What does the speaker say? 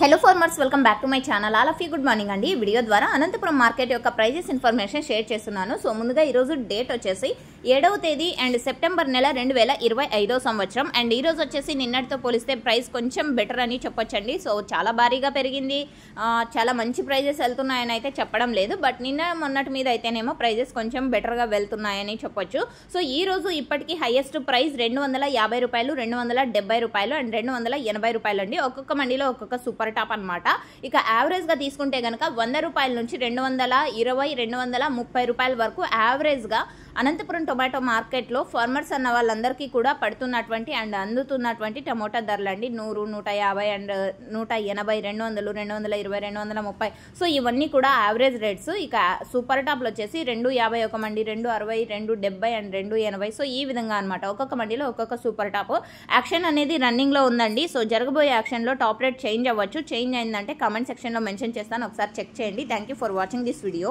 Hello farmers, welcome back to my channel. All of you good morning అండి. ఈ video ద్వారా Anantapuram market యొక్క prices information share చేస్తున్నాను. So ముందుగా ఈరోజు డేట్ వచ్చేసి 7వ తేదీ అండ్ సెప్టెంబర్ నెల 2025 సంవత్సరం. అండ్ ఈరోజు వచ్చేసి నిన్నటితో పోలిస్తే ప్రైస్ కొంచెం బెటర్ అని చెప్పొచ్చండి. సో చాలా భారీగా పెరిగింది, చాలా మంచి ప్రైజెస్ వెళ్తున్నాయని అయితే చెప్పడం లేదు. బట్ నిన్న మొన్నటి మీద అయితేనేమో ప్రైజెస్ కొంచెం బెటర్గా వెళ్తున్నాయని చెప్పొచ్చు. సో ఈ రోజు ఇప్పటికీ హైయెస్ట్ ప్రైస్ 250 రూపాయలు, 270 రూపాయలు అండ్ 280 రూపాయలు అండి. ఒక్కొక్క మండీలో ఒక్కొక్క సూపర్ టాప్ అన్నమాట. ఇక యావరేజ్ గా తీసుకుంటే గనక 100 రూపాయల నుంచి 220, 230 రూపాయల వరకు యావరేజ్ గా అనంతపురం టొమాటో మార్కెట్ లో ఫార్మర్స్ అన్న వాళ్ళందరికీ కూడా పడుతున్నటువంటి అండ్ అందుతున్నటువంటి టమోటా ధరలు అండి. 100, 150 అండ్ 180, 200, 220, 230. సో ఇవన్నీ కూడా యావరేజ్ రేట్స్. ఇక సూపర్ టాప్ లో వచ్చేసి 250 ఒక మండి, 260, 270 అండ్ 280. సో ఈ విధంగా అనమాట ఒక్కొక్క మండిలో ఒక్కొక్క సూపర్ టాప్. యాక్షన్ అనేది రన్నింగ్ లో ఉందండి. సో జరగబోయే యాక్షన్ లో టాప్ రేట్ చేంజ్ అవ్వచ్చు. చేంజ్ అయిందంటే కామెంట్ సెక్షన్ లో మెన్షన్ చేస్తాను, ఒకసారి చెక్ చేయండి. Thank you for watching this video.